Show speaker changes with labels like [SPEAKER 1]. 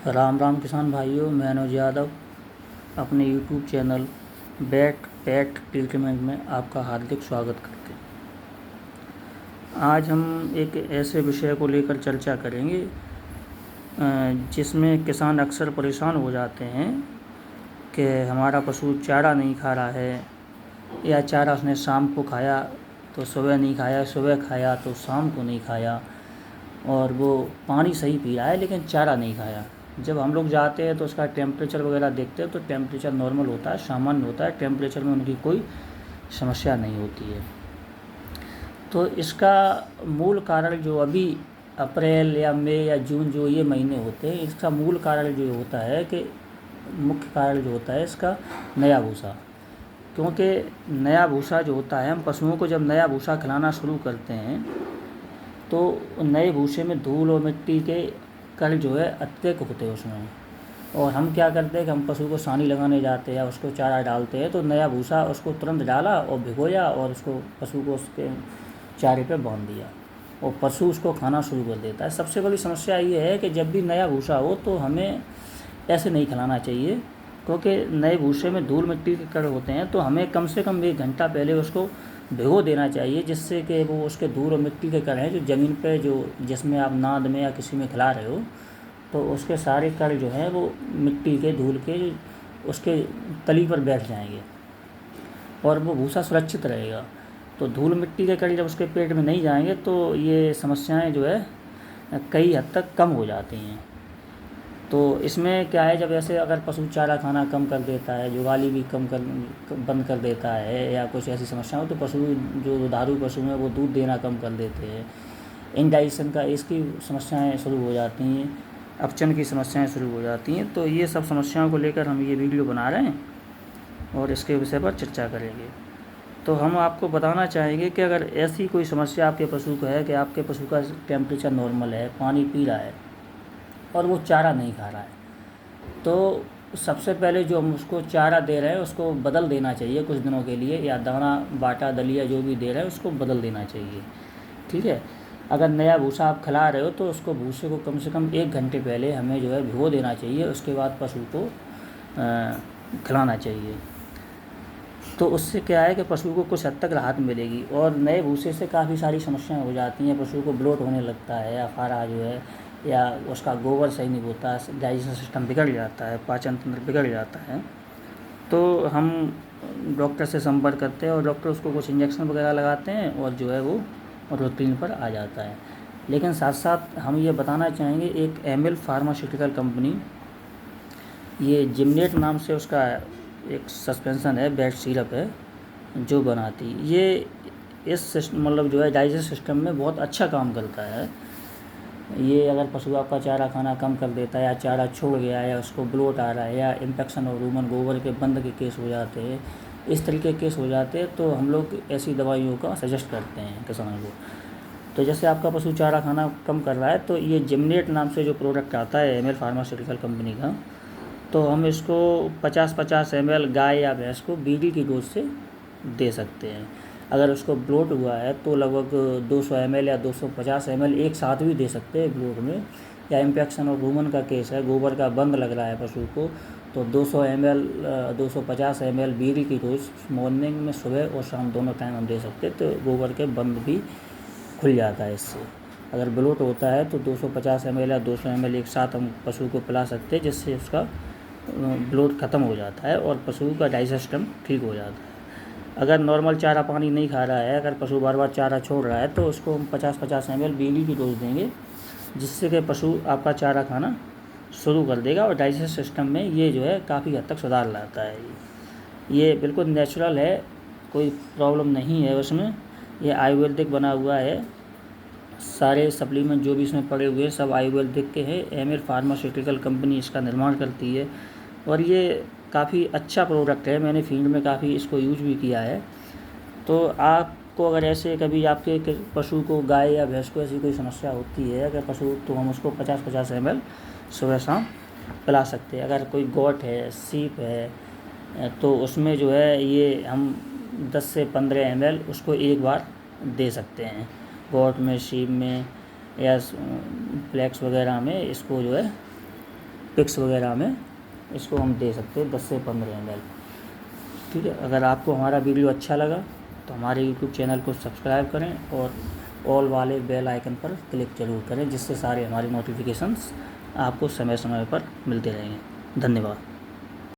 [SPEAKER 1] राम राम किसान भाइयों, मैं अनुज यादव अपने YouTube channel bat PAT treatment में आपका हार्दिक स्वागत करते हैं। आज हम एक ऐसे विषय को लेकर चर्चा करेंगे जिसमें किसान अक्सर परेशान हो जाते हैं कि हमारा पशु चारा नहीं खा रहा है, या चारा उसने शाम को खाया तो सुबह नहीं खाया, सुबह खाया तो शाम को नहीं खाया, और वो पानी सही पी रहा है लेकिन चारा नहीं खाया। जब हम लोग जाते हैं तो उसका टेम्परेचर वगैरह देखते हैं तो टेम्परेचर नॉर्मल होता है, सामान्य होता है, टेम्परेचर में उनकी कोई समस्या नहीं होती है। तो इसका मूल कारण जो अभी अप्रैल या मई या जून जो ये महीने होते हैं, इसका मूल कारण जो होता है कि मुख्य कारण जो होता है इसका नया भूसा। क्योंकि नया भूसा जो होता है, हम पशुओं को जब नया भूसा खिलाना शुरू करते हैं तो नए भूसे में धूल और मिट्टी के कण जो है अत्यधिक होते हैं उसमें। और हम क्या करते हैं कि हम पशु को सानी लगाने जाते हैं या उसको चारा डालते हैं तो नया भूसा उसको तुरंत डाला और भिगोया और उसको पशु को उसके चारे पे बांध दिया और पशु उसको खाना शुरू कर देता है। सबसे बड़ी समस्या ये है कि जब भी नया भूसा हो तो हमें ऐसे नहीं खिलाना चाहिए, क्योंकि नए भूसे में धूल मिट्टी के कण होते हैं। तो हमें कम से कम 1 घंटा पहले उसको भिगो देना चाहिए, जिससे कि वो उसके धूल और मिट्टी के कण हैं जो ज़मीन पे जो जिसमें आप नाद में या किसी में खिला रहे हो, तो उसके सारे कण जो हैं वो मिट्टी के धूल के उसके तली पर बैठ जाएंगे और वो भूसा सुरक्षित रहेगा। तो धूल मिट्टी के कण जब उसके पेट में नहीं जाएंगे तो ये समस्याएं जो है कई हद तक कम हो जाती हैं। तो इसमें क्या है, जब ऐसे अगर पशु चारा खाना कम कर देता है, जुगाली भी बंद कर देता है, या कुछ ऐसी समस्या हो तो पशु जो दुधारू पशु हैं वो दूध देना कम कर देते हैं, इंडाइजेशन का इसकी समस्याएं शुरू हो जाती हैं, अपचन की समस्याएं शुरू हो जाती हैं। तो ये सब समस्याओं को लेकर हम ये वीडियो बना रहे हैं और इसके विषय पर चर्चा करेंगे। तो हम आपको बताना चाहेंगे कि अगर ऐसी कोई समस्या आपके पशु को है कि आपके पशु का टेम्परेचर नॉर्मल है, पानी पी रहा है और वो चारा नहीं खा रहा है, तो सबसे पहले जो हम उसको चारा दे रहे हैं उसको बदल देना चाहिए कुछ दिनों के लिए, या दाना बाटा दलिया जो भी दे रहे हैं उसको बदल देना चाहिए। ठीक है। अगर नया भूसा आप खिला रहे हो तो उसको भूसे को कम से कम 1 घंटे पहले हमें जो है भिगो देना चाहिए, उसके बाद पशु को खिलाना चाहिए। तो उससे क्या है कि पशु को कुछ हद तक राहत मिलेगी। और नए भूसे से काफ़ी सारी समस्याएं हो जाती हैं, पशु को ब्लोट होने लगता है, या फारा जो है, या उसका गोबर सही नहीं होता, डाइजेशन सिस्टम बिगड़ जाता है, पाचन तंत्र बिगड़ जाता है। तो हम डॉक्टर से संपर्क करते हैं और डॉक्टर उसको कुछ इंजेक्शन वगैरह लगाते हैं और जो है वो रूटीन पर आ जाता है। लेकिन साथ साथ हम ये बताना चाहेंगे, एक एमएल फार्मास्यूटिकल कंपनी, ये जिमनेट नाम से उसका एक सस्पेंसन है, बैट सिरप है जो बनाती, ये इस सिस्टम मतलब जो है डाइजेस्ट सिस्टम में बहुत अच्छा काम करता है। ये अगर पशु आपका चारा खाना कम कर देता है, या चारा छोड़ गया, या उसको ब्लोट आ रहा है, या इन्फेक्शन और रूमन गोबर के बंद के केस हो जाते हैं, इस तरीके के केस हो जाते हैं, तो हम लोग ऐसी दवाइयों का सजेस्ट करते हैं किसानों को। तो जैसे आपका पशु चारा खाना कम कर रहा है तो ये जिमनेट नाम से जो प्रोडक्ट आता है एमएल फार्मास्यूटिकल कंपनी का, तो हम इसको 50-50 ml गाय या भैंस को बीडी की डोज से दे सकते हैं। अगर उसको ब्लोट हुआ है तो लगभग 200 ml या 250 ml एक साथ भी दे सकते हैं ब्लोट में। या इन्फेक्शन और रूमन का केस है, गोबर का बंद लग रहा है पशु को, तो 200 ml 250 ml बीडी की डोज मॉर्निंग में सुबह और शाम दोनों टाइम हम दे सकते हैं, तो गोबर के बंद भी खुल जाता है इससे। अगर ब्लोट होता है तो 250 ml या 200 ml एक साथ हम पशु को पिला सकते हैं, जिससे उसका ब्लोट ख़त्म हो जाता है और पशु का डाइजेस्ट सिस्टम ठीक हो जाता है। अगर नॉर्मल चारा पानी नहीं खा रहा है, अगर पशु बार बार चारा छोड़ रहा है, तो उसको हम 50-50 ml बीडी की डोज देंगे, जिससे कि पशु आपका चारा खाना शुरू कर देगा और डाइजेस्ट सिस्टम में ये जो है काफ़ी हद तक सुधार लाता है। ये बिल्कुल नेचुरल है, कोई प्रॉब्लम नहीं है उसमें, ये आयुर्वेदिक बना हुआ है। सारे सप्लीमेंट जो भी इसमें पड़े हुए हैं सब आयुर्वेदिक के हैं। एमएल फार्मास्यूटिकल कंपनी इसका निर्माण करती है और ये काफ़ी अच्छा प्रोडक्ट है, मैंने फील्ड में काफ़ी इसको यूज भी किया है। तो आपको अगर ऐसे कभी आपके पशु को, गाय या भैंस को ऐसी कोई समस्या होती है अगर पशु, तो हम उसको 50-50 ml सुबह शाम पिला सकते हैं। अगर कोई गोट है, सीप है, तो उसमें जो है ये हम 10 से 15 ml उसको एक बार दे सकते हैं। गोट में, शीप में या फ्लैक्स वगैरह में इसको जो है पिक्स वगैरह में इसको हम दे सकते हैं 10 से 15 ml। ठीक है, अगर आपको हमारा वीडियो अच्छा लगा तो हमारे यूट्यूब चैनल को सब्सक्राइब करें और ऑल वाले बेल आइकन पर क्लिक ज़रूर करें, जिससे सारे हमारे नोटिफिकेशंस आपको समय समय पर मिलते रहेंगे। धन्यवाद।